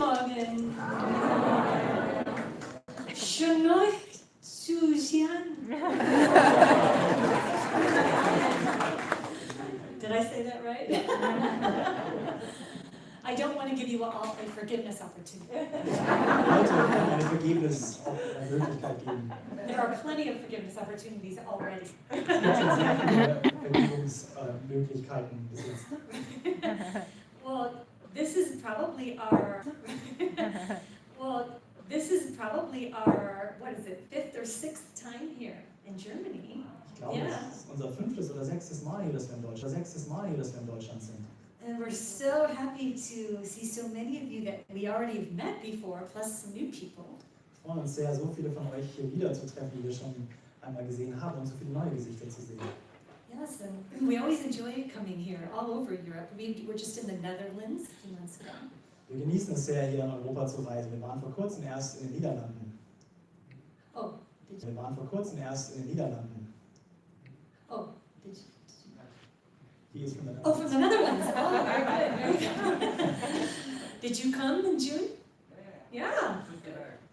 Morgen. Schön euch zu sehen. Did I say that right? I don't want to give you all a forgiveness opportunity. Eine Vergebensmöglichkeit geben. There are plenty of forgiveness opportunities already. Vergebungsmöglichkeiten besitzt. Well, this is probably our what is it, fifth or sixth time here in Germany. Ich glaube, das ist unser 5. oder 6. Mal hier, dass wir in Deutschland sind. And we're so happy to see so many of you that we already have met before, plus some new people. Wir freuen uns sehr, so viele von euch hier wieder zu treffen, die wir schon einmal gesehen haben und so viele neue Gesichter zu sehen. Yes, and we always enjoy coming here all over Europe. We were just in the Netherlands a few months ago. Wir genießen es sehr, hier in Europa zu reisen. Wir waren vor kurzem erst in den Niederlanden. Oh, did you? Wir waren vor kurzem erst in den Niederlanden. Oh, did you? He is from the Oh, from the Netherlands. Oh, very good, very good. Did you come in June? Yeah,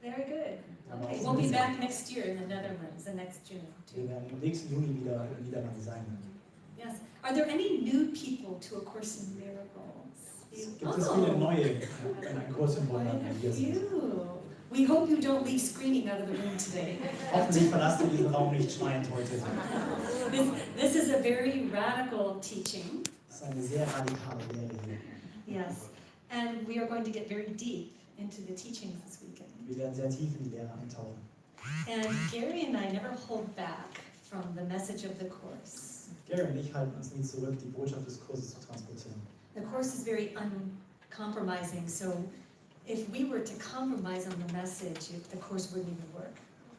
very good. Okay, we'll be back next year in the Netherlands, the next June Wir too. werden im nächsten Juni wieder in den Niederlanden sein. Yes. Are there any new people to A Course in Miracles? Gibt es viele neue in einem Kurs in Wundern, die hier sind? We hope you don't leave screaming out of the room today. Hoffentlich verlasst ihr diesen Raum nicht schreiend heute. This is a very radical teaching. Das ist eine sehr radikale Lehre hier. Yes. And we are going to get very deep into the teachings this weekend. Wir werden sehr tief in die Lehre eintauchen. And Gary and I never hold back from the message of the Course. Gary und ich halten uns nie zurück, die Botschaft des Kurses zu transportieren. The Course is very uncompromising, so if we were to compromise on the message, the Course wouldn't even work.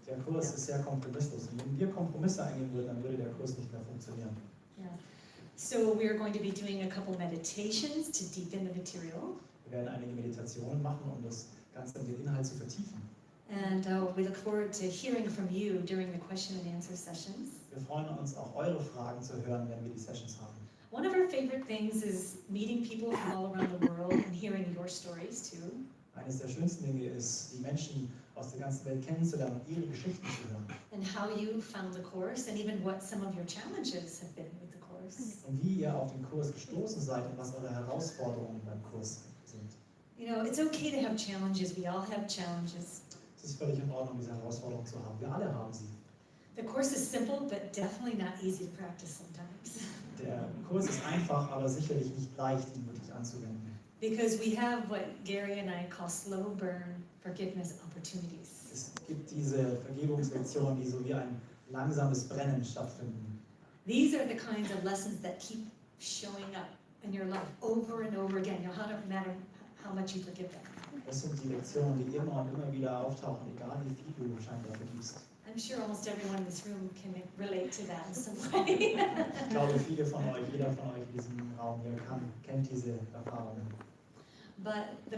Der Kurs ist sehr kompromisslos. Und wenn wir Kompromisse eingehen würden, dann würde der Kurs nicht mehr funktionieren. Yeah. So we are going to be doing a couple meditations to deepen the material. Wir werden einige Meditationen machen, um das Ganze in den Inhalt zu vertiefen. And we look forward to hearing from you during the question and answer sessions. Wir freuen uns auch, eure Fragen zu hören, wenn wir die Sessions haben. One of our favorite things is meeting people from all around the world and hearing your stories too. Eines der schönsten Dinge ist, die Menschen aus der ganzen Welt kennenzulernen und ihre Geschichten zu hören. And how you found the Course and even what some of your challenges have been with the Course. Und wie ihr auf den Kurs gestoßen seid und was eure Herausforderungen beim Kurs sind. You know, it's okay to have challenges. We all have challenges. Es ist völlig in Ordnung, diese Herausforderungen zu haben. Wir alle haben sie. The Course is simple, but definitely not easy to practice sometimes. Der Kurs ist einfach, aber sicherlich nicht leicht, ihn wirklich anzuwenden. Because we have what Gary and I call slow burn forgiveness opportunities. Es gibt diese Vergebungslektionen, die so wie ein langsames Brennen stattfinden. These are the kinds of lessons that keep showing up in your life over and over again. No matter how much you forgive them. Das sind die Lektionen, die immer und immer wieder auftauchen, egal wie viel du scheinbar vergibst. I'm sure almost everyone in this room can relate to that in some way. Ich glaube, viele von euch, jeder von euch in diesem Raum hier kennt diese Erfahrungen. But the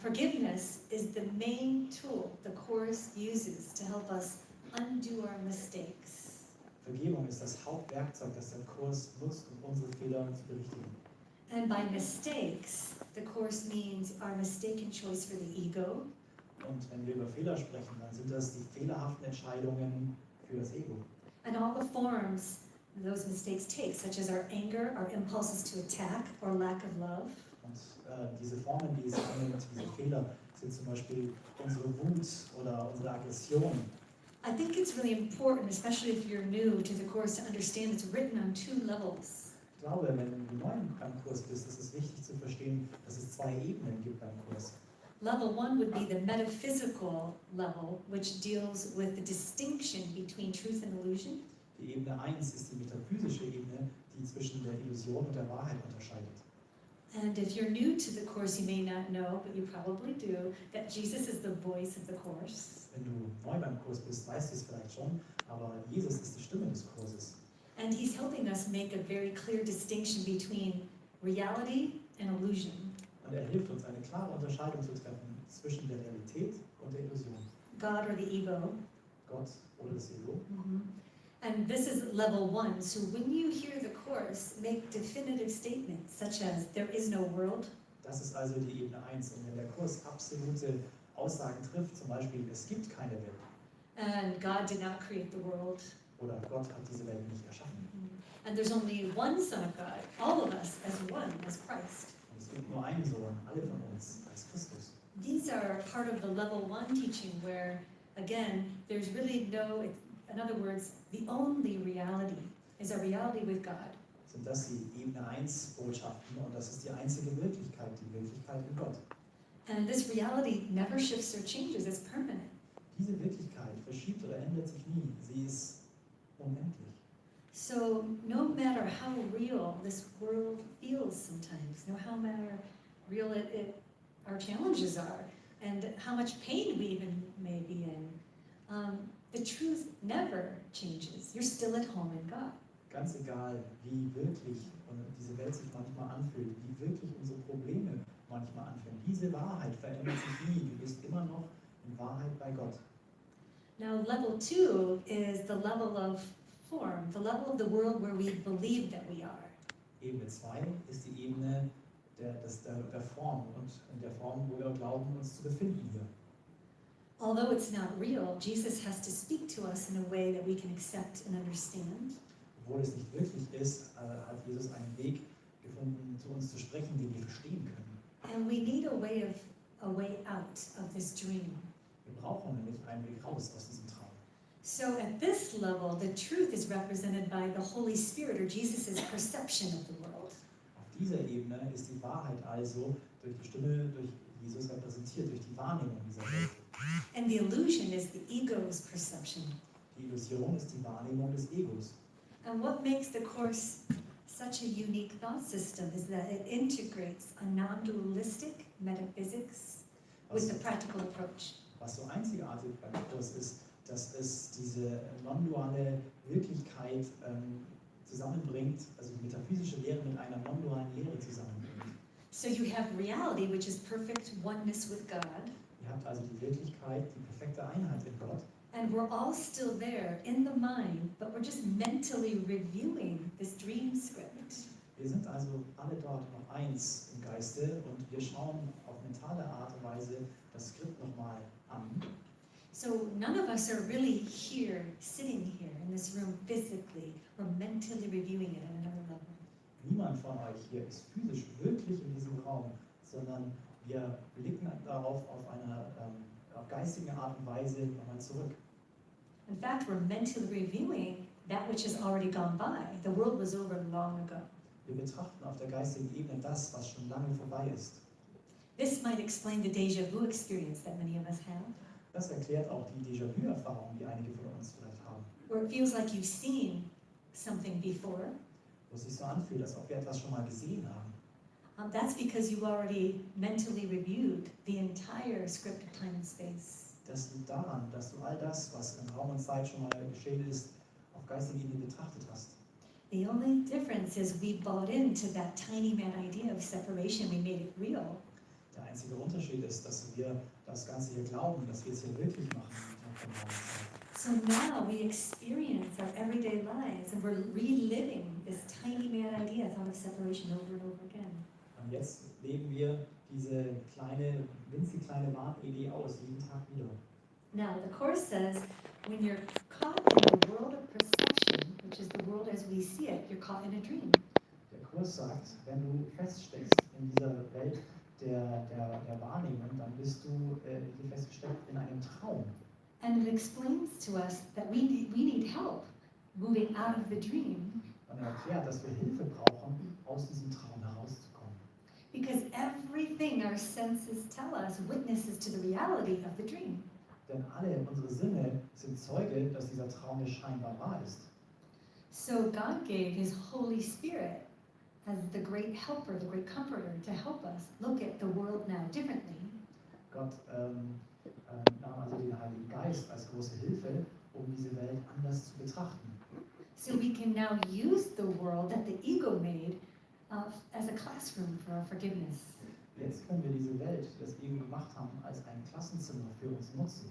forgiveness is the main tool the Course uses to help us undo our mistakes. Vergebung ist das Hauptwerkzeug, das der Kurs nutzt, um unsere Fehler zu berichtigen. And by mistakes, the Course means our mistaken choice for the ego. Und wenn wir über Fehler sprechen, dann sind das die fehlerhaften Entscheidungen für das Ego. And all the forms those mistakes take, such as our anger, our impulses to attack, or lack of love. Und diese Formen, die es annimmt, diese Fehler, sind zum Beispiel unsere Wut oder unsere Aggression. I think it's really important, especially if you're new to the Course, to understand it's written on 2 levels. Ich glaube, wenn du neu beim Kurs bist, ist es wichtig zu verstehen, dass es 2 Ebenen gibt beim Kurs. Level 1 would be the metaphysical level, which deals with the distinction between truth and illusion. Die Ebene 1 ist die metaphysische Ebene, die zwischen der Illusion und der Wahrheit unterscheidet. And if you're new to the Course, you may not know, but you probably do, that Jesus is the voice of the Course. Wenn du neu beim Kurs bist, weißt du es vielleicht schon, aber Jesus ist die Stimme des Kurses. And he's helping us make a very clear distinction between reality and illusion. Und er hilft uns, eine klare Unterscheidung zu treffen zwischen der Realität und der Illusion. God or the ego. Gott oder das Ego. And this is level 1. So when you hear the Course, make definitive statements such as, there is no world. Das ist also die Ebene 1. Und wenn der Kurs absolute Aussagen trifft, zum Beispiel, es gibt keine Welt. And God did not create the world. Oder Gott hat diese Welt nicht erschaffen. And there's only one Son of God, all of us as one, as Christ. Und es gibt nur einen Sohn, alle von uns, als Christus. These are part of the level 1 teaching where, again, there's really no, in other words, the only reality is a reality with God. Sind das die Ebene 1 Botschaften und das ist die einzige Wirklichkeit, die Wirklichkeit mit Gott. And this reality never shifts or changes, it's permanent. Diese Wirklichkeit verschiebt oder ändert sich nie, sie ist unendlich. So no matter how real this world feels sometimes, no how matter real our challenges are, and how much pain we even may be in, the truth never changes. You're still at home in God. Ganz egal, wie wirklich diese Welt sich manchmal anfühlt, wie wirklich unsere Probleme manchmal anfühlen. Diese Wahrheit verändert sich nie. Du bist immer noch in Wahrheit bei Gott. Now level 2 is the level of form, the level of the world where we believe that we are. Ebene 2 ist die Ebene der Form und in der Form, wo wir glauben, uns zu befinden hier. Although it's not real, Jesus has to speak to us in a way that we can accept and understand. Obwohl es nicht wirklich ist, hat Jesus einen Weg gefunden, zu uns zu sprechen, den wir verstehen können. And we need a way out of this dream. Wir brauchen nämlich einen Weg raus aus diesem Traum. So at this level, the truth is represented by the Holy Spirit or Jesus' perception of the world. Auf dieser Ebene ist die Wahrheit also durch die Stimme, durch Jesus repräsentiert, durch die Wahrnehmung dieser Welt. And the illusion is the ego's perception. Die Illusion ist die Wahrnehmung des Egos. And what makes the Course such a unique thought system is that it integrates a non-dualistic metaphysics with the practical approach. Was so einzigartig beim Kurs ist, dass es diese non-duale Wirklichkeit zusammenbringt, also die metaphysische Lehre mit einer non-dualen Lehre zusammenbringt. So you have reality, which is perfect oneness with God. Ihr habt also die Wirklichkeit, die perfekte Einheit in Gott. And we're all still there in the mind, but we're just mentally reviewing this dream script. Wir sind also alle dort noch eins im Geiste und wir schauen auf mentale Art und Weise das Skript nochmal an. So none of us are really here, sitting here in this room physically. We're mentally reviewing it at another level. Niemand von euch hier ist physisch wirklich in diesem Raum, sondern wir blicken darauf auf eine auf geistige Art und Weise nochmal zurück. In fact, we're mentally reviewing that which has already gone by. The world was over long ago. Wir betrachten auf der geistigen Ebene das, was schon lange vorbei ist. This might explain the déjà vu experience that many of us have, Das erklärt auch die Déjà-vu-Erfahrung, die einige von uns vielleicht haben. where it feels like you've seen something before. Wo es sich so anfühlt, als ob wir etwas schon mal gesehen haben. That's because you already mentally reviewed the entire script of time and space. Das liegt daran, dass du all das, was in Raum und Zeit schon mal geschehen ist, auf geistiger Ebene betrachtet hast. The only difference is we bought into that tiny mad idea of separation. We made it real. Der einzige Unterschied ist, dass wir das Ganze hier glauben, dass wir es hier wirklich machen. Von Raum und Zeit. So now we experience our everyday lives and we're reliving this tiny mad idea thought of separation over and over again. Und jetzt leben wir diese winzig kleine Wahnidee aus, jeden Tag wieder. Now, the Course says, when you're caught in the world of perception, which is the world as we see it, you're caught in a dream. Der Kurs sagt, wenn du feststeckst in dieser Welt der Wahrnehmung, dann bist du hier festgesteckt in einem Traum. And it explains to us that we need help moving out of the dream. Und er erklärt, dass wir Hilfe brauchen, aus diesem Traum herauszukommen. Because everything our senses tell us witnesses to the reality of the dream. Denn alle unsere Sinne sind Zeuge, dass dieser Traum nicht scheinbar wahr ist. So God gave His Holy Spirit as the great helper, the great comforter, to help us look at the world now differently. Gott nahm also den Heiligen Geist als große Hilfe, um diese Welt anders zu betrachten. So we can now use the world that the ego made as a classroom for our forgiveness. Jetzt können wir diese Welt, die das Ego gemacht haben, als ein Klassenzimmer für uns nutzen.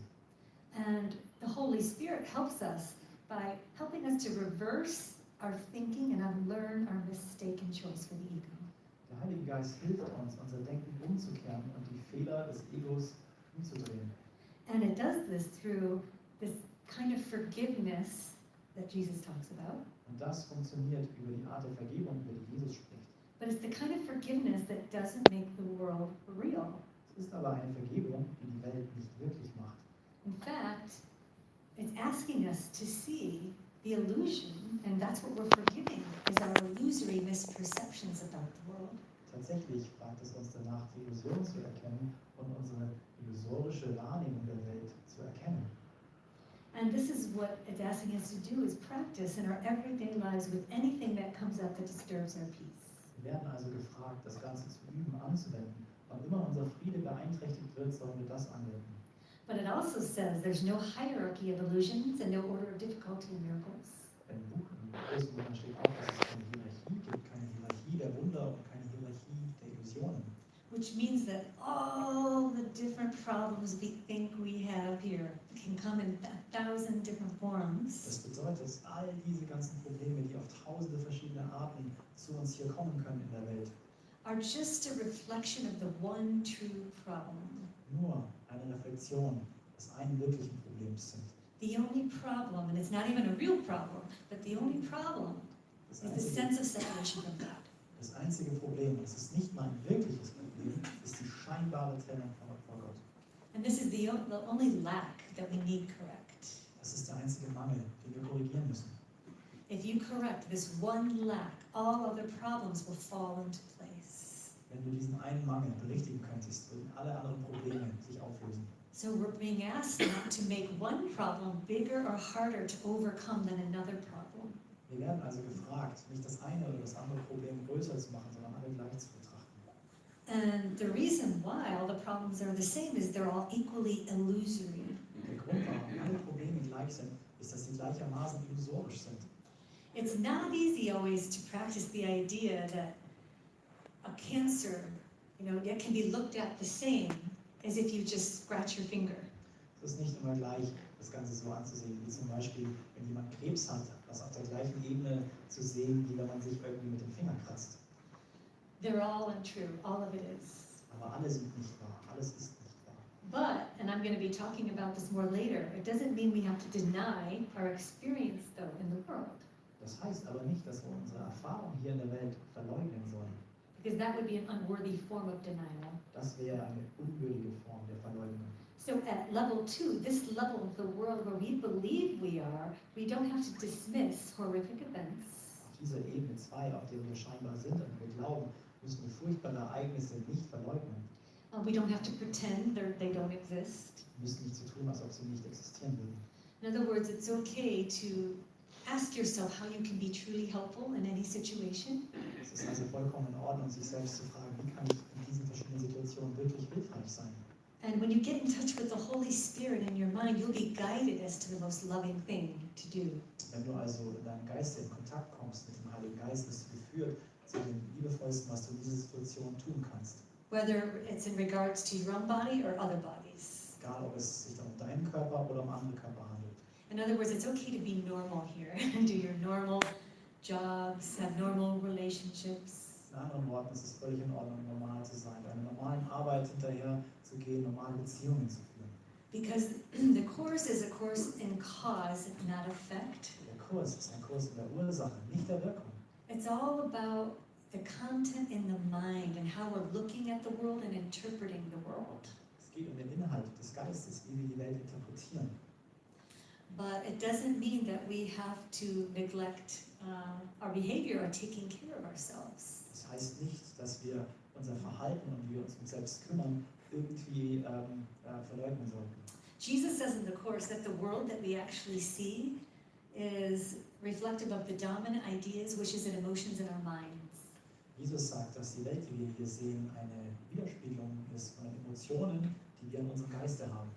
And the Holy Spirit helps us by helping us to reverse our thinking and unlearn our mistaken choice for the ego. Der Heilige Geist hilft uns, unser Denken umzukehren und die Fehler des Egos umzudrehen. And it does this through this kind of forgiveness that Jesus talks about. Und das funktioniert über die Art der Vergebung, über die Jesus spricht. But it's the kind of forgiveness that doesn't make the world real. Es ist aber eine Vergebung, die die Welt nicht wirklich macht. In fact, it's asking us to see the illusion, and that's what we're forgiving, is our illusory misperceptions about the world. Tatsächlich fragt es uns danach, die Illusion zu erkennen und unsere illusorische Wahrnehmung der Welt zu erkennen. And this is what it's asking us to do, is practice in our everyday lives with anything that comes up that disturbs our peace. Wir werden also gefragt, das Ganze zu üben, anzuwenden. Wann immer unser Friede beeinträchtigt wird, sollen wir das anwenden. But it also says there's no hierarchy of illusions and no order of difficulty in miracles. Im Buch, im großen Buch steht auch, dass es keine Hierarchie gibt, keine Hierarchie der Wunder und keine Hierarchie der Illusionen. Which means that all the different problems we think we have here can come in 1,000 different forms. Das bedeutet, dass all diese ganzen Probleme, die auf tausende verschiedene Arten zu uns hier kommen können in der Welt, Are just a reflection of the one true problem. nur eine Reflexion des einen wirklichen Problems sind. The only problem, and it's not even a real problem, but the only problem Das is the einzige, sense of separation from God. das einzige Problem, und es ist nicht mal ein wirkliches Problem, ist die scheinbare Trennung vor Gott. And this is the only lack that we need correct. Das ist der einzige Mangel, den wir korrigieren müssen. If you correct this one lack, all other problems will fall into place. Wenn du diesen einen Mangel berichtigen könntest, würden alle anderen Probleme sich auflösen. So we're being asked not to make one problem bigger or harder to overcome than another problem. Wir werden also gefragt, nicht das eine oder das andere Problem größer zu machen, sondern alle gleich zu betrachten. And the reason why all the problems are the same is they're all equally illusory. Der Grund, warum alle Probleme gleich sind, ist, dass sie gleichermaßen illusorisch sind. It's not easy always to practice the idea that a cancer, it can be looked at the same as if you just scratch your finger. Es ist nicht immer gleich, das Ganze so anzusehen, wie zum Beispiel, wenn jemand Krebs hat, das auf der gleichen Ebene zu sehen, wie wenn man sich irgendwie mit dem Finger kratzt. They're all untrue, all of it is. Aber alle sind nicht wahr, alles ist nicht wahr. But, and I'm going to be talking about this more later, it doesn't mean we have to deny our experience though in the world. Das heißt aber nicht, dass wir unsere Erfahrung hier in der Welt verleugnen sollen. Because that would be an unworthy form of denial. Das wäre eine unwürdige Form der Verleugnung. So at level 2, this level of the world where we believe we are, we don't have to dismiss horrific events. Auf dieser Ebene 2, auf der wir scheinbar sind und wir glauben, müssen wir furchtbare Ereignisse nicht verleugnen. We don't have to pretend they don't exist. Wir müssen nicht so tun, als ob sie nicht existieren würden. In other words, it's okay to ask yourself how you can be truly helpful in any situation. Es ist also vollkommen in Ordnung, sich selbst zu fragen, wie kann ich in diesen verschiedenen Situationen wirklich hilfreich sein? And when you get in touch with the Holy Spirit in your mind, you'll be guided as to the most loving thing to do. Wenn du also in deinem Geist in Kontakt kommst mit dem Heiligen Geist, wirst du geführt zu dem liebevollsten, was du in dieser Situation tun kannst. Whether it's in regards to your own body or other bodies. Egal, ob es sich dann um deinen Körper oder um andere Körper handelt. In other words, it's okay to be normal here and do your normal jobs, have normal relationships. In anderen Worten, es ist völlig in Ordnung, normal zu sein, deiner normalen Arbeit hinterher zu gehen, normale Beziehungen zu führen. Because the course is a course in cause, not effect. Der Kurs ist ein Kurs in der Ursache, nicht der Wirkung. It's all about the content in the mind and how we're looking at the world and interpreting the world. Es geht um den Inhalt des Geistes, wie wir die Welt interpretieren. But it doesn't mean that we have to neglect our behavior or taking care of ourselves. Das heißt nicht, dass wir unser Verhalten und wie wir uns um selbst kümmern, irgendwie verleugnen sollten. Jesus says in the Course that the world that we actually see is reflective of the dominant ideas, wishes, and emotions in our minds. Jesus sagt, dass die Welt, die wir hier sehen, eine Widerspiegelung ist von den Emotionen, die wir in unserem Geiste haben.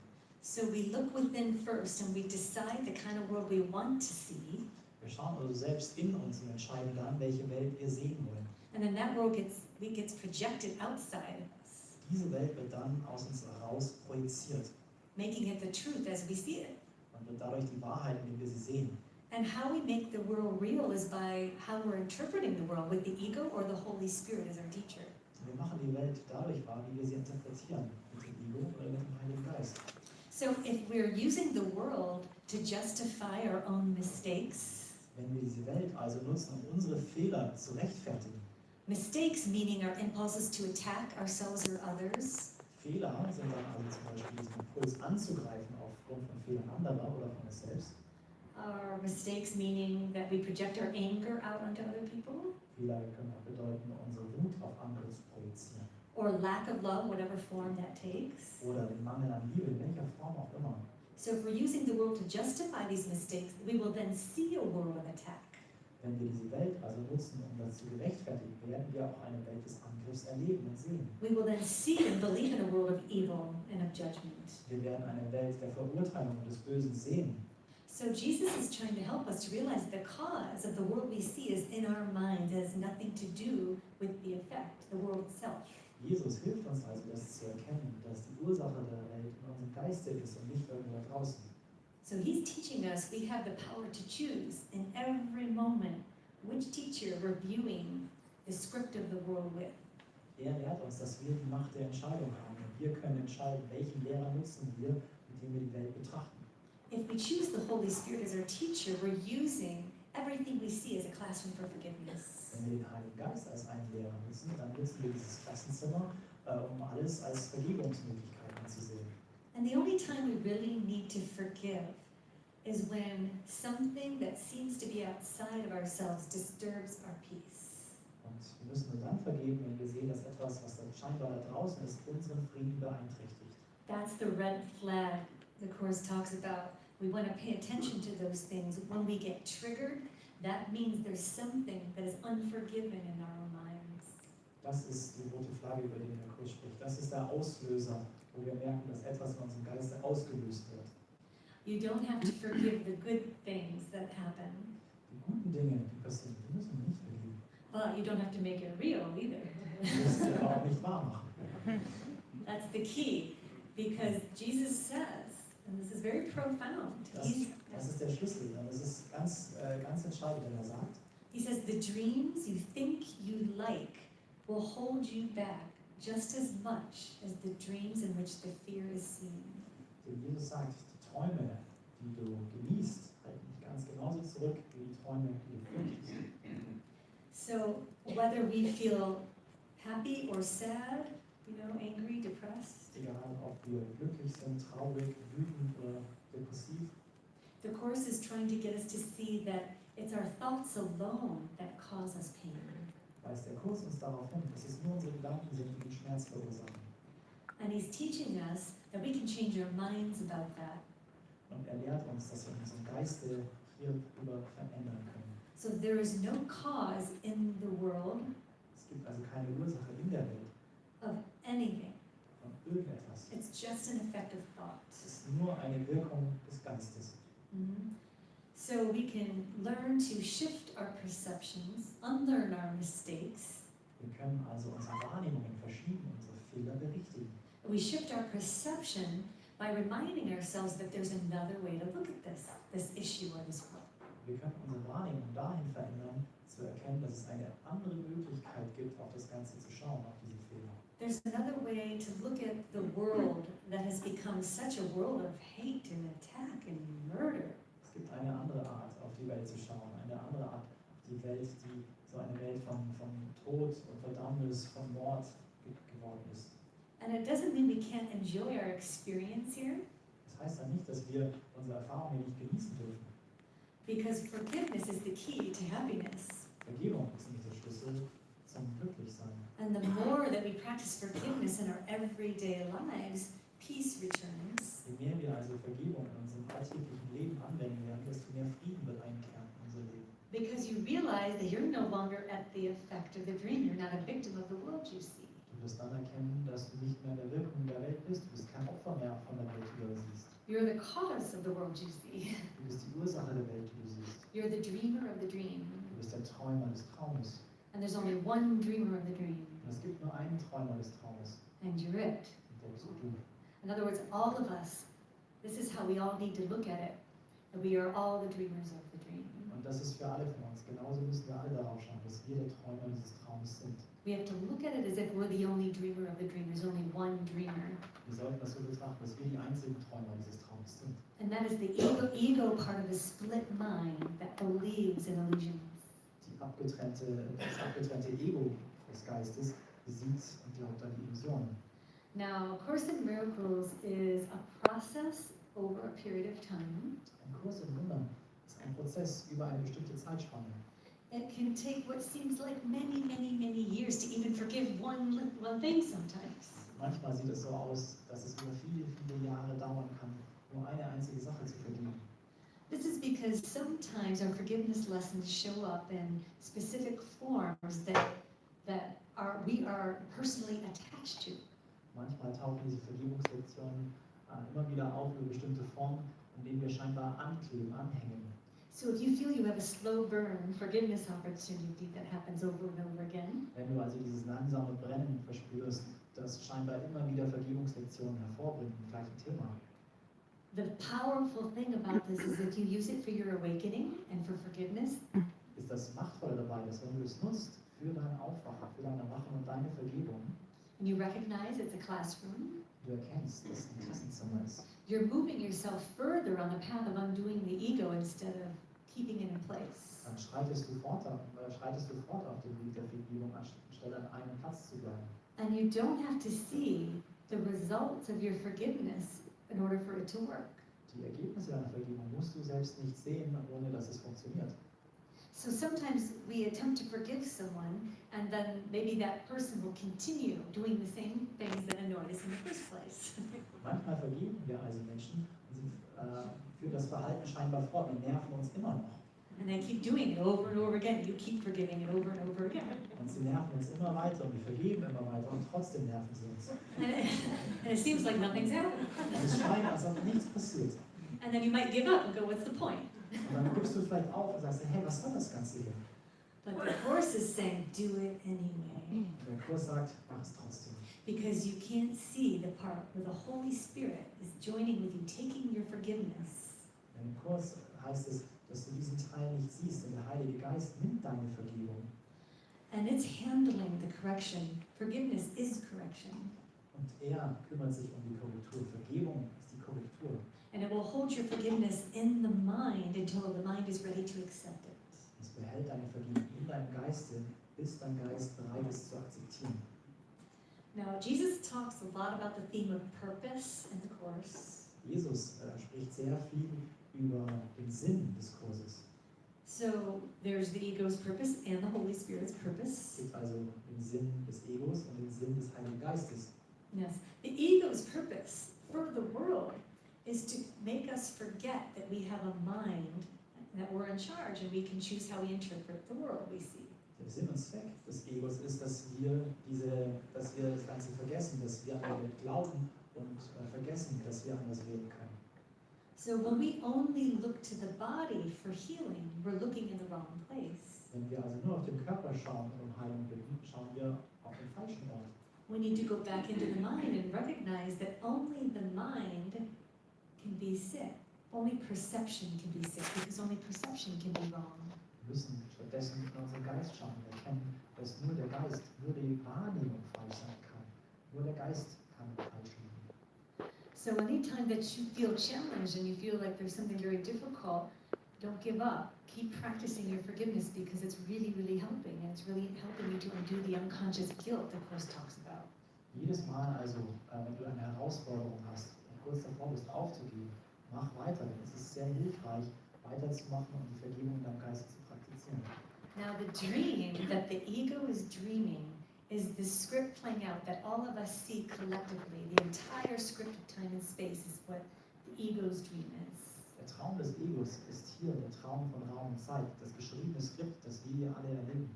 So we look within first and we decide the kind of world we want to see. Wir schauen also selbst in uns und entscheiden dann, welche Welt wir sehen wollen. And then that world gets projected outside of us, Diese Welt wird dann aus uns heraus projiziert making it the truth as we see it. und wird dadurch die Wahrheit, in der wir sie sehen. And how we make the world real is by how we're interpreting the world, with the ego or the Holy Spirit as our teacher. Wir machen die Welt dadurch wahr, wie wir sie interpretieren, mit dem Ego oder mit dem Heiligen Geist. So if we're using the world to justify our own mistakes, Wenn wir diese Welt also nutzen, um unsere Fehler zu rechtfertigen, mistakes meaning our impulses to attack ourselves or others, Fehler sind dann also zum Beispiel diesen Impuls anzugreifen aufgrund von Fehlern anderer oder von uns selbst. our mistakes meaning that we project our anger out onto other people, Fehler können auch bedeuten, unsere Wut auf andere zu projizieren. or lack of love, whatever form that takes. Oder den Mangel an Liebe, in welcher Form auch immer. So if we're using the world to justify these mistakes, we will then see a world of attack. Wenn wir diese Welt also nutzen, um das zu gerechtfertigen, werden wir auch eine Welt des Angriffs erleben und sehen. We will then see and believe in a world of evil and of judgment. Wir werden eine Welt der Verurteilung und des Bösen sehen. So Jesus is trying to help us to realize the cause of the world we see is in our minds. It has nothing to do with the effect, the world itself. Jesus hilft uns also, das zu erkennen, dass die Ursache der Welt in unserem Geiste ist und nicht irgendwo da draußen. So he's teaching us we have the power to choose in every moment which teacher we're viewing the script of the world with. Er lehrt uns, dass wir die Macht der Entscheidung haben und wir können entscheiden, welchen Lehrer nutzen wir, mit dem wir die Welt betrachten. If we choose the Holy Spirit as our teacher, we're using everything we see as a classroom for forgiveness. Wenn wir den Heiligen Geist als einen Lehrer nutzen, dann nutzen wir dieses Klassenzimmer, um alles als Vergebungsmöglichkeit anzusehen. And the only time we really need to forgive is when something that seems to be outside of ourselves disturbs our peace. Und wir müssen nur dann vergeben, wenn wir sehen, dass etwas, was dann scheinbar da draußen ist, unseren Frieden beeinträchtigt. That's the red flag the Course talks about. We want to pay attention to those things. When we get triggered, that means there's something that is unforgiven in our minds. Das ist die rote Flagge, über die der Kurs spricht. Das ist der Auslöser, wo wir merken, dass etwas in unserem Geiste ausgelöst wird. You don't have to forgive the good things that happen, Die guten Dinge, die passieren, die müssen wir nicht vergeben. but you don't have to make it real either. Die müssen wir aber auch nicht wahr machen. That's the key, because Jesus says, and this is very profound, Das ist der Schlüssel. Und das ist ganz entscheidend, wenn er sagt, he says, the dreams you think you like will hold you back just as much as the dreams in which the fear is seen. denn Jesus sagt, die Träume, die du genießt, halten dich ganz genauso zurück wie die Träume, die du fürchtest. So whether we feel happy or sad, angry, depressed, Egal, ob wir glücklich sind, traurig, wütend oder depressiv. the Course is trying to get us to see that it's our thoughts alone that cause us pain. Weist der Kurs uns darauf hin, dass es nur unsere Gedanken sind, die den Schmerz verursachen. And he's teaching us that we can change our minds about that. Und er lehrt uns, dass wir unseren Geiste hierüber verändern können. So there is no cause in the world Es gibt also keine Ursache in der Welt of anything. von irgendetwas. It's just an effect of thought. Es ist nur eine Wirkung des Geistes. Mhm. So we can learn to shift our perceptions, unlearn our mistakes. Wir können also unsere Wahrnehmungen verschieben, unsere Fehler berichtigen. We shift our perception by reminding ourselves that there's another way to look at this issue or this problem. Wir können unsere Wahrnehmung dahin verändern, zu erkennen, dass es eine andere Möglichkeit gibt, auf das Ganze zu schauen, auf diese Fehler. There's another way to look at the world that has become such a world of hate and attack and murder. Es gibt eine andere Art, auf die Welt zu schauen, eine andere Art auf die Welt, die so eine Welt von Tod und Verdammnis, von Mord geworden ist. And it doesn't mean we can't enjoy our experience here, Das heißt ja nicht, dass wir unsere Erfahrungen nicht genießen dürfen. because forgiveness is the key to happiness. Vergebung ist nicht der Schlüssel zum Glücklichsein. And the more that we practice forgiveness in our everyday lives, peace returns. Je mehr wir also Vergebung in unserem alltäglichen Leben anwenden werden, desto mehr Frieden wird einkehren in unser Leben. Because you realize that you're no longer at the effect of the dream. You're not a victim of the world you see. Du wirst dann erkennen, dass du nicht mehr in der Wirkung der Welt bist. Du bist kein Opfer mehr von der Welt, die du siehst. You're the cause of the world you see. Du bist die Ursache der Welt, die du siehst. You're the dreamer of the dream. Du bist der Träumer des Traumes. And there's only one dreamer of the dream. Und es gibt nur einen Träumer des Traumes. And you're it. Und der bist du. In other words, all of us, this is how we all need to look at it. that we are all the dreamers of the dream. Und das ist für alle von uns. Genauso müssen wir alle darauf schauen, dass wir der Träumer dieses Traums sind. We have to look at it as if we're the only dreamer of the dream. There's only one dreamer. Wir sollten das so betrachten, dass wir die einzigen Träumer dieses Traums sind. And that is the ego part of the split mind that believes in illusions. Das abgetrennte Ego des Geistes sieht und glaubt an die Illusionen. Now, A Course in Miracles is a process over a period of time. Ein Kurs in Wundern ist ein Prozess über eine bestimmte Zeitspanne. It can take what seems like many, many, many years to even forgive one thing sometimes. Manchmal sieht es so aus, dass es über viele, viele Jahre dauern kann, nur eine einzige Sache zu vergeben. This is because sometimes our forgiveness lessons show up in specific forms that we are personally attached to. Manchmal tauchen diese Vergebungslektionen immer wieder auf in bestimmte Formen, in denen wir scheinbar ankleben, anhängen. So if you feel you have a slow burn forgiveness opportunity that happens over and over again, Wenn du also dieses langsame Brennen verspürst, das scheinbar immer wieder Vergebungslektionen hervorbringt im gleichen Thema, the powerful thing about this is if you use it for your awakening and for forgiveness, ist das Machtvolle dabei, dass wenn du es nutzt für dein Aufwachen, für dein Erwachen und deine Vergebung, and you recognize it's a classroom, du erkennst, dass es ein Klassenzimmer ist. you're moving yourself further on the path of undoing the ego instead of keeping it in place. Dann schreitest du fort auf dem Weg der Vergebung, anstelle an einem Platz zu bleiben. And you don't have to see the results of your forgiveness in order for it to work. Die Ergebnisse deiner Vergebung musst du selbst nicht sehen, ohne dass es funktioniert. So sometimes we attempt to forgive someone, and then maybe that person will continue doing the same things that annoyed us in the first place. Manchmal vergeben wir also Menschen und sie führen das Verhalten scheinbar fort und nerven uns immer noch. And they keep doing it over and over again. You keep forgiving it over and over again. Und sie nerven uns immer weiter und wir vergeben immer weiter und trotzdem nerven sie uns. And it seems like nothing's happened. Und es scheint, als ob nichts passiert. And then you might give up and go, what's the point? Und dann gibst du vielleicht auf und sagst, hey, was soll das Ganze hier? But the Course is saying, do it anyway. Und der Kurs sagt, mach es trotzdem. Because you can't see the part where the Holy Spirit is joining with you, taking your forgiveness. Im Kurs heißt es, dass du diesen Teil nicht siehst, denn der Heilige Geist nimmt deine Vergebung. And it's handling the correction. Forgiveness is correction. Und er kümmert sich um die Korrektur. Vergebung ist die Korrektur. And it will hold your forgiveness in the mind until the mind is ready to accept it. Es behält deine Vergebung in deinem Geiste, bis dein Geist bereit ist zu akzeptieren. Now, Jesus talks a lot about the theme of purpose in the Course. Jesus spricht sehr viel über den Sinn des Kurses. So there's the ego's purpose and the Holy Spirit's Es purpose. gibt also den Sinn des Egos und den Sinn des Heiligen Geistes. Yes. The ego's purpose for the world is to make us forget that we have a mind, that we're in charge and we can choose how we interpret the world we see. Der Sinn und Zweck des Egos ist, dass wir das Ganze vergessen, dass wir an die Welt glauben und vergessen, dass wir anders leben können. So when we only look to the body for healing, we're looking in the wrong place. Wenn wir also nur auf den Körper schauen und um Heilung bitten, schauen wir auf den falschen Ort. We need to go back into the mind and recognize that only the mind can be sick. Only perception can be sick, because only perception can be wrong. Wir müssen stattdessen in unseren Geist schauen und erkennen, dass nur der Geist, nur die Wahrnehmung falsch sein kann. Nur der Geist kann falsch liegen. So anytime that you feel challenged and you feel like there's something very difficult, don't give up. Keep practicing your forgiveness because it's really, really helping. And it's really helping you to undo the unconscious guilt the Course talks about. Jedes Mal also, wenn du eine Herausforderung hast und kurz davor bist aufzugeben, mach weiter, denn es ist sehr hilfreich, weiterzumachen und die Vergebung in deinem Geist zu praktizieren. Now the dream that the ego is dreaming is the script playing out that all of us see collectively. The entire script of time and space is what the ego's dream is. Der Traum des Egos ist hier der Traum von Raum und Zeit, das geschriebene Skript, das wir alle erleben.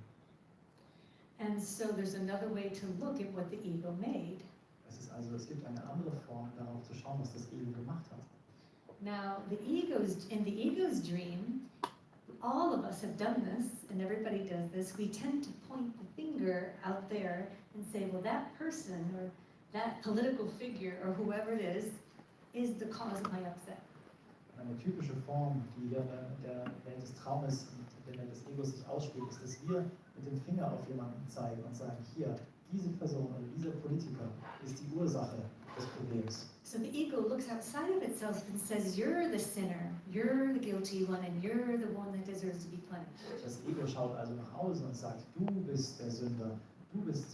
And so there's another way to look at what the ego made. Es gibt eine andere Form, darauf zu schauen, was das Ego gemacht hat. Now, in the ego's dream, all of us have done this, and everybody does this. We tend to point the finger out there and say, well, that person or that political figure or whoever it is the cause of my upset. eine typische Form, die hier in der Welt des Traumes und der Welt des Egos sich ausspielt, ist, dass wir mit dem Finger auf jemanden zeigen und sagen, hier, diese Person oder dieser Politiker ist die Ursache des Problems. So the ego looks outside of itself and says, you're the sinner, you're the guilty one, and you're the one that deserves to be punished. Das Ego schaut also nach außen und sagt, du bist der Sünder, du bist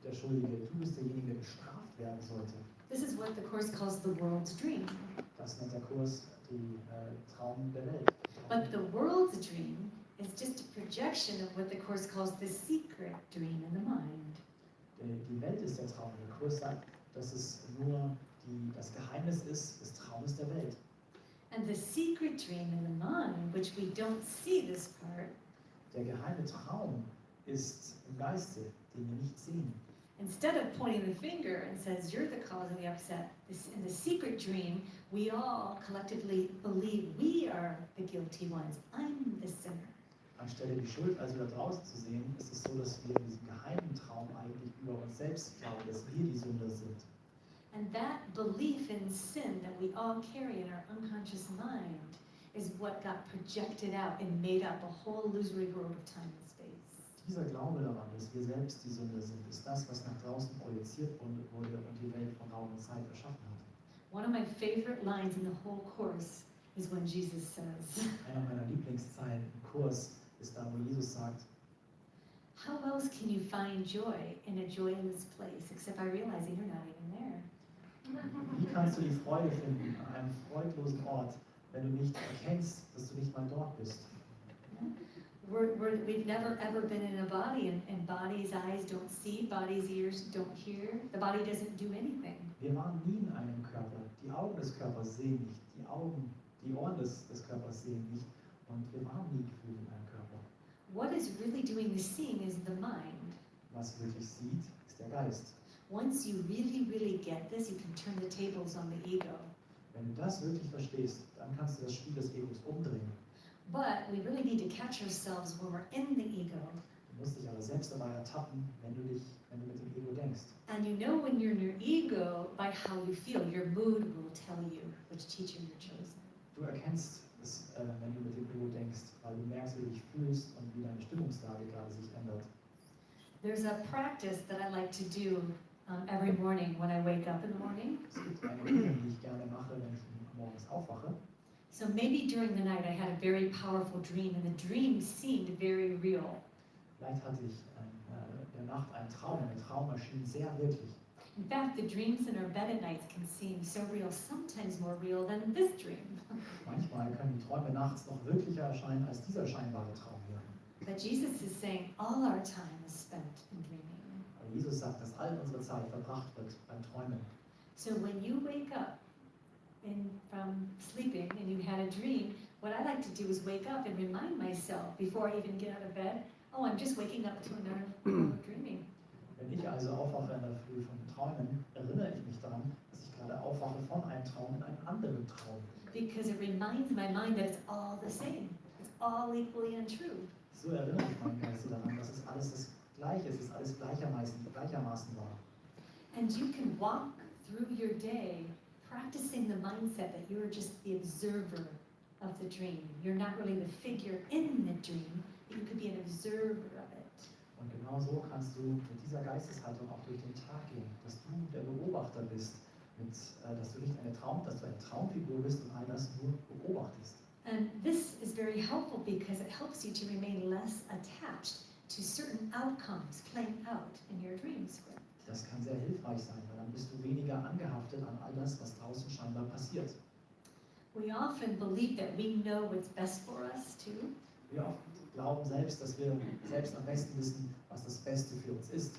der Schuldige, du bist derjenige, der bestraft werden sollte. This is what the Course calls the world's dream. Das nennt der Kurs die Traum der Welt. But the world's dream is just a projection of what the Course calls the secret dream in the mind. Die Welt ist der Traum. Der Kurs sagt, dass es nur das Geheimnis ist des Traumes der Welt. And the secret dream in the mind, which we don't see this part, Der geheime Traum ist im Geiste, den wir nicht sehen. instead of pointing the finger and says, you're the cause of the upset, in the secret dream, we all collectively believe we are the guilty ones. I'm the sinner. Anstelle die Schuld also da draußen zu sehen, ist es so, dass wir in diesem geheimen Traum eigentlich über uns selbst glauben, dass wir die Sünder sind. And that belief in sin that we all carry in our unconscious mind is what got projected out and made up a whole illusory world of time and space. Dieser Glaube daran, dass wir selbst die Sünder sind, ist das, was nach draußen projiziert wurde und die Welt von Raum und Zeit erschaffen hat. One of my favorite lines in the whole Course is when Jesus says, Einer meiner Lieblingszeilen im Kurs ist da, wo Jesus sagt, how else can you find joy in a joyless place except by realizing you're not even there? wie kannst du die Freude finden an einem freudlosen Ort, wenn du nicht erkennst, dass du nicht mal dort bist? We've never ever been in a body, and body's eyes don't see, body's ears don't hear. The body doesn't do anything. Wir waren nie in einem Körper. Die Augen des Körpers sehen nicht. Die Ohren des Körpers sehen nicht. Und wir waren nie gefühlt in einem Körper. What is really doing the seeing is the mind. Was wirklich sieht, ist der Geist. Once you really get this, you can turn the tables on the ego. Wenn du das wirklich verstehst, dann kannst du das Spiel des Egos umdrehen. But we really need to catch ourselves when we're in the ego. Du musst dich aber selbst dabei ertappen, wenn du mit dem Ego denkst. And you know when you're in your ego by how you feel. Your mood will tell you which teacher you're chosen. Du erkennst es, wenn du mit dem Ego denkst, weil du merkst, wie du dich fühlst und wie deine Stimmungslage gerade sich ändert. There's a practice that I like to do every morning when I wake up in the morning. Es gibt eine Übung, die ich gerne mache, wenn ich morgens aufwache. So maybe during the night I had a very powerful dream, and the dream seemed very real. Vielleicht hatte ich in der Nacht einen Traum, und der Traum erschien sehr wirklich. In fact, the dreams in our bed at night can seem so real, sometimes more real than this dream. Manchmal können die Träume nachts noch wirklicher erscheinen als dieser scheinbare Traum hier. But Jesus is saying all our time is spent in dreaming. Aber Jesus sagt, dass all unsere Zeit verbracht wird beim Träumen. So when you wake up from sleeping and you had a dream, what I like to do is wake up and remind myself before I even get out of bed, oh, I'm just waking up to another dreaming. Wenn ich also aufwache in der Früh von Träumen, erinnere ich mich daran, dass ich gerade aufwache von einem Traum in einen anderen Traum. Because it reminds my mind that it's all the same. It's all equally untrue. So erinnere ich meinen Geist daran, dass es alles das Gleiche ist, dass alles gleichermaßen war. And you can walk through your day practicing the mindset that you're just the observer of the dream. You're not really the figure in the dream, but you could be an observer of it. Und genau so kannst du mit dieser Geisteshaltung auch durch den Tag gehen, dass du der Beobachter bist, dass du nicht eine Traumfigur bist und all das nur beobachtest. And this is very helpful because it helps you to remain less attached to certain outcomes playing out in your dream script. Das kann sehr hilfreich sein, weil dann bist du weniger angehaftet an all das, was draußen scheinbar passiert. We often believe that we know what's best for us too. Wir oft glauben selbst, dass wir selbst am besten wissen, was das Beste für uns ist.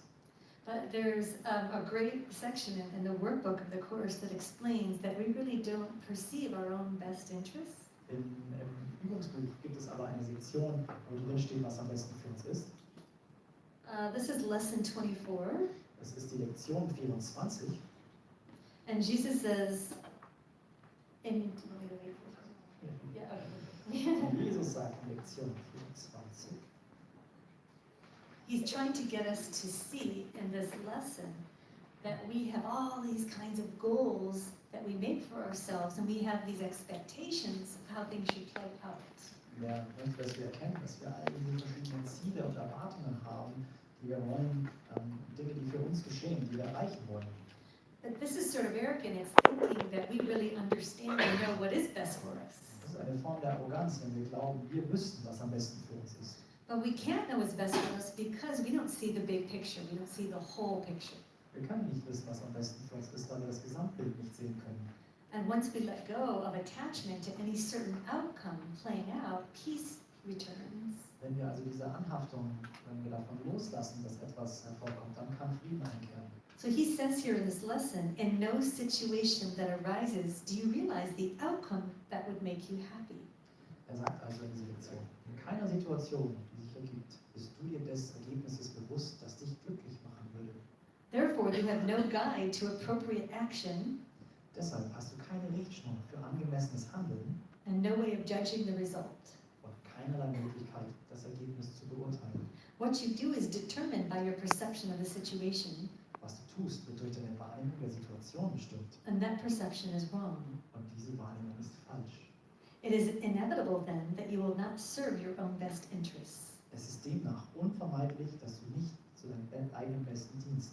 But there's a great section in the workbook of the Course that explains that we really don't perceive our own best interests. Im Übungsbuch gibt es aber eine Sektion, wo drin steht, was am besten für uns ist. This is lesson 24. Das ist die Lektion 24. And Jesus says, yeah, okay. Und Jesus sagt in Lektion 24, He's trying to get us to see in this lesson that we have all these kinds of goals that we make for ourselves, and we have these expectations of how things should play out. Ja, und dass wir erkennen, dass wir all diese verschiedenen Ziele und Erwartungen haben, die wir wollen, Dinge, die für uns geschehen, die wir erreichen wollen. But this is sort of arrogant. It's thinking that we really understand and know what is best for us. Das ist eine Form der Arroganz, wenn wir glauben, wir wüssten, was am besten für uns ist. But we can't know what's best for us because we don't see the big picture. We don't see the whole picture. Wir können nicht wissen, was am besten für uns ist, weil wir das Gesamtbild nicht sehen können. And once we let go of attachment to any certain outcome playing out, peace returns. Wenn wir also diese Anhaftung, wenn wir davon loslassen, dass etwas hervorkommt, dann kann Frieden einkehren. So he says here in this lesson, in no situation that arises do you realize the outcome that would make you happy. Sagt also in dieser Lektion, in keiner Situation, die sich ergibt, bist du dir des Ergebnisses bewusst, das dich glücklich machen würde. Therefore, you have no guide to appropriate action. Deshalb hast du keine Richtschnur für angemessenes Handeln And no way of judging the result. und keinerlei Möglichkeit, das Ergebnis zu beurteilen. What you do is determined by your perception of the situation, Was du tust, wird durch deine Wahrnehmung der Situation bestimmt. and that perception is wrong. Und diese Wahrnehmung ist falsch. It is inevitable then that you will not serve your own best interests. Es ist demnach unvermeidlich, dass du nicht zu deinem eigenen Besten dienst.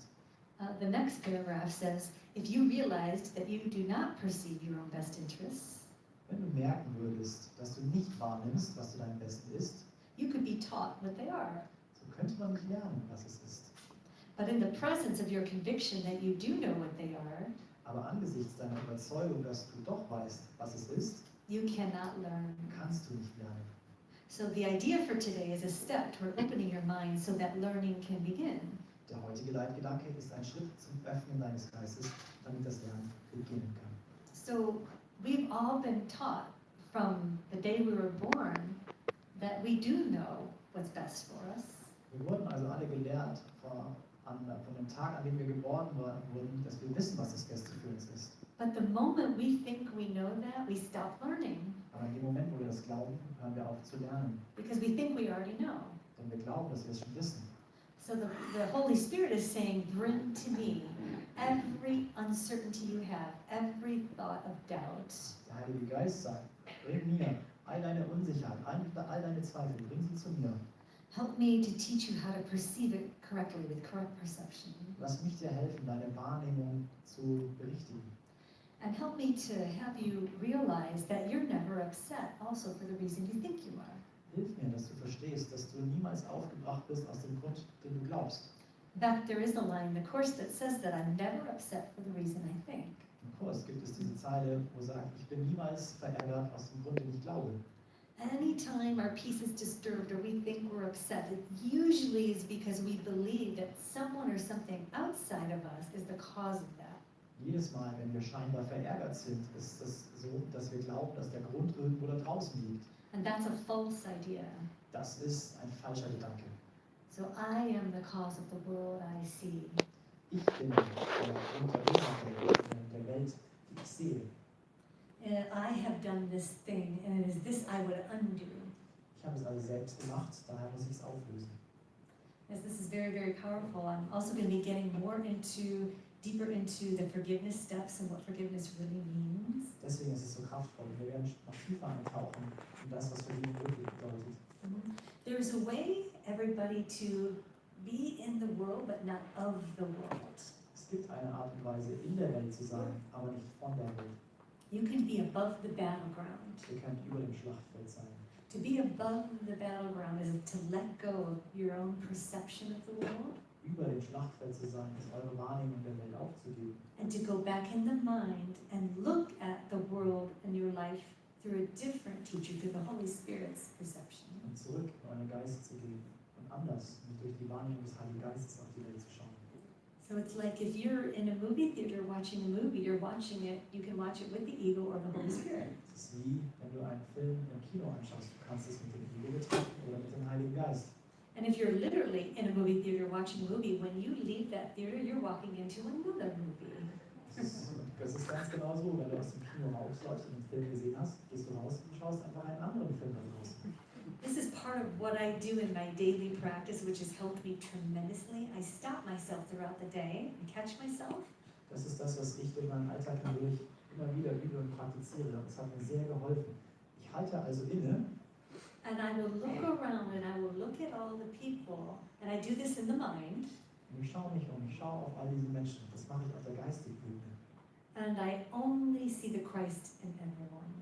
The next paragraph says, if you realized that you do not perceive your own best interests, Wenn du merken würdest, dass du nicht wahrnimmst, was zu deinem Besten ist, you could be taught what they are. so könnte man nicht lernen, was es ist. But in the presence of your conviction that you do know what they are, Aber angesichts deiner Überzeugung, dass du doch weißt, was es ist, you cannot learn. kannst du nicht lernen. So the idea for today is a step toward opening your mind so that learning can begin. Der heutige Leitgedanke ist ein Schritt zum Öffnen deines Geistes, damit das Lernen beginnen kann. So we've all been taught from the day we were born that we do know what's best for us. Wir wurden also alle gelehrt von dem Tag, an dem wir geboren wurden, dass wir wissen, was das Beste für uns ist. But the moment we think we know that, we stop learning Aber in dem Moment, wo wir das glauben, hören wir auf zu lernen. because we think we already know. Denn wir glauben, dass wir es schon wissen. So the Holy Spirit is saying, bring to me every uncertainty you have, every thought of doubt. Der Heilige Geist sagt, bring mir all deine Unsicherheit, all deine Zweifel, bring sie zu mir. Help me to teach you how to perceive it correctly with correct perception. Lass mich dir helfen, deine Wahrnehmung zu berichtigen. And help me to have you realize that you're never upset also for the reason you think you are. Hilf mir, dass du verstehst, dass du niemals aufgebracht bist aus dem Grund, den du glaubst. In fact, there is a line in the Course that says that I'm never upset for the reason I think. Im Kurs gibt es diese Zeile, wo sagt, ich bin niemals verärgert aus dem Grund, den ich glaube. Anytime our peace is disturbed or we think we're upset, it usually is because we believe that someone or something outside of us is the cause of that. Jedes Mal, wenn wir scheinbar verärgert sind, ist es so, dass wir glauben, dass der Grund irgendwo da draußen liegt. And that's a false idea. Das ist ein falscher Gedanke. So I am the cause of the world I see. Ich bin der Grund der Ursache der Welt, die ich sehe. I have done this thing, and it is this I would undo. Ich habe es also selbst gemacht, daher muss ich es auflösen. As this is very, very powerful, I'm also going to be getting deeper into the forgiveness steps and what forgiveness really means. Deswegen ist es so kraftvoll. Wir werden noch tiefer eintauchen in das, was Vergebung wirklich bedeutet. There's a way, everybody, to be in the world, but not of the world. Es gibt eine Art und Weise, in der Welt zu sein, aber nicht von der Welt. You can be above the battleground. Wir können über dem Schlachtfeld sein. To be above the battleground is to let go of your own perception of the world Über dem Schlachtfeld zu sein, ist eure Wahrnehmung der Welt aufzugeben. and to go back in the mind and look at the world and your life through a different teacher, through the Holy Spirit's perception. Und zurück in euren Geist zu gehen und anders, nicht durch die Wahrnehmung des Heiligen Geistes auf die Welt zu schauen. So it's like if you're in a movie theater watching a movie, you're watching it, you can watch it with the ego or the Holy Spirit. Es ist wie, wenn du einen Film im Kino anschaust. Du kannst es mit dem Ego betrachten oder mit dem Heiligen Geist. And if you're literally in a movie theater watching a movie, when you leave that theater, you're walking into another movie. Das ist ganz genau so, wenn du aus dem Kino rausläufst und einen Film gesehen hast, gehst du raus und schaust einfach einen anderen Film da draußen. This is part of what I do in my daily practice, which has helped me tremendously. I stop myself throughout the day and catch myself. Das ist das, was ich durch meinen Alltag hindurch immer wieder übe und praktiziere. Und es hat mir sehr geholfen. Ich halte also inne and I will look around and I will look at all the people, and I do this in the mind, und ich schaue mich um. Ich schaue auf all diese Menschen. Das mache ich auf der geistigen Ebene. and I only see the Christ in everyone.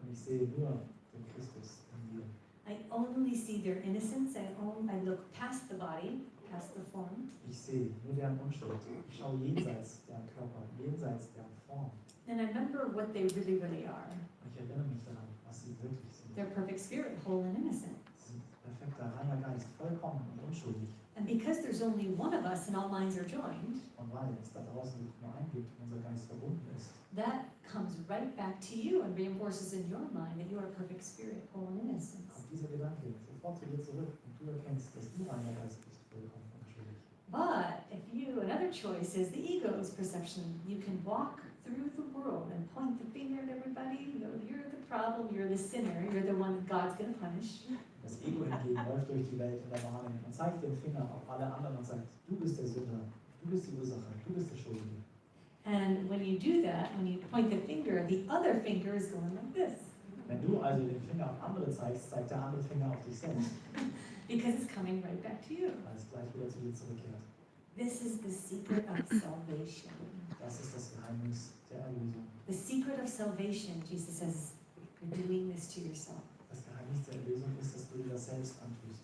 Und ich sehe nur den Christus in dir. I only see their innocence. I look past the body, past the form, Ich sehe nur deren Unschuld. Ich schaue jenseits deren Körper, jenseits deren Form. and I remember what they really are. Und ich erinnere mich daran, was sie wirklich sind. Their perfect spirit, whole and innocent. Sie sind perfekter, reiner Geist, vollkommen und unschuldig. And because there's only one of us and all minds are joined, Und weil es da draußen nur einen gibt und unser Geist verbunden ist, that comes right back to you and reinforces in your mind that you are a perfect spirit, whole and innocent. kommt dieser Gedanke sofort zu dir zurück und du erkennst, dass du reiner Geist bist, vollkommen unschuldig. But if you, another choice is the ego's perception. You can walk through the world and point the finger at everybody. You know, you're the problem, you're the sinner, you're the one that God's going to punish. Das Ego hingegen läuft durch die Welt in der Wahrnehmung und zeigt den Finger auf alle anderen und sagt, du bist der Sünder, du bist die Ursache, du bist der Schuldige. And when you do that, when you point the finger, the other finger is going like this. Wenn du also den Finger auf andere zeigst, zeigt der andere Finger auf dich selbst, Because it's coming right back to you. weil es gleich wieder zu dir zurückkehrt. This is the secret of salvation. Das ist das Geheimnis der Erlösung. The secret of salvation, Jesus says, you're doing this to yourself. Das Geheimnis der Erlösung ist, dass du dir das selbst antust.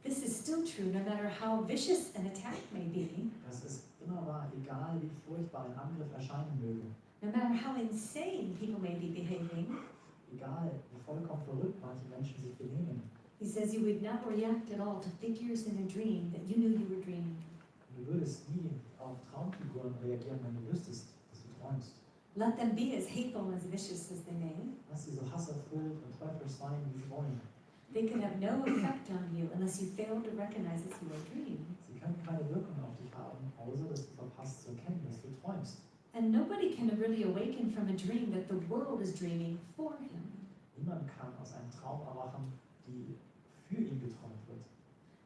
This is still true no matter how vicious an attack may be, Das ist immer wahr, egal wie furchtbar ein Angriff erscheinen möge, no matter how insane people may be behaving. egal wie vollkommen verrückt manche Menschen sich benehmen. He says you would not react at all to figures in a dream that you knew you were dreaming. Du würdest nie auf Traumfiguren reagieren, wenn du wüsstest, dass du träumst. Let them be as hateful and as vicious as they may. Lass sie so hasserfüllt und teuflisch sein, wie sie wollen. They can have no effect on you unless you fail to recognize it's your dream. Sie können keine Wirkung auf dich haben, außer dass du verpasst zu erkennen, dass du träumst. And nobody can really awaken from a dream that the world is dreaming for him. Niemand kann aus einem Traum erwachen, die für ihn geträumt wird.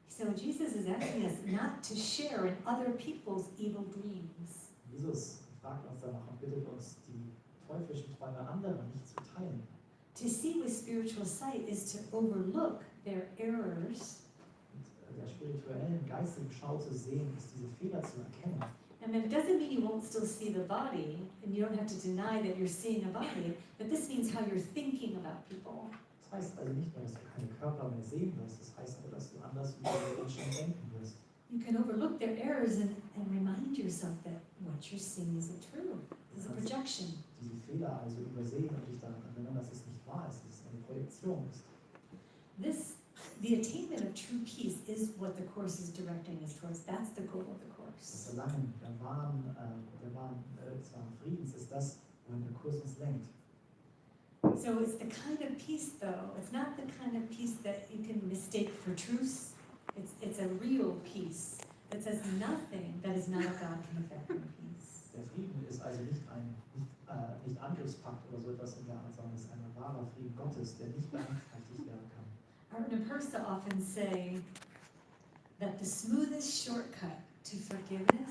So Jesus is asking us not to share in other people's evil dreams. Jesus fragt uns danach und bittet uns, die teuflischen Träume anderer nicht zu teilen. To see with spiritual sight is to overlook their errors. Mit der spirituellen, geistigen Schau zu sehen, ist diese Fehler zu erkennen. And it doesn't mean you won't still see the body, and you don't have to deny that you're seeing a body, but this means how you're thinking about people. Das heißt also nicht nur, dass du keine Körper mehr sehen wirst, das heißt aber, dass du anders über die Menschen denken wirst. You can overlook their errors and remind yourself that what you're seeing isn't true. It's a projection. Diese Fehler also übersehen und dich daran erinnern, dass es nicht wahr ist, dass es eine Projektion ist. The attainment of true peace is what the Course is directing us towards. That's the goal of the Das Course. Verlangen des wahren Friedens ist das, wohin der Kurs uns lenkt. So it's the kind of peace, though. It's not the kind of peace that you can mistake for truce. It's a real peace that says nothing that is not of God can affect your peace. Der Frieden ist also nicht nicht Angriffspakt oder so etwas in der Art, sondern es ist ein wahrer Frieden Gottes, der nicht beeinträchtigt werden kann. Arun and Persa often say that the smoothest shortcut to forgiveness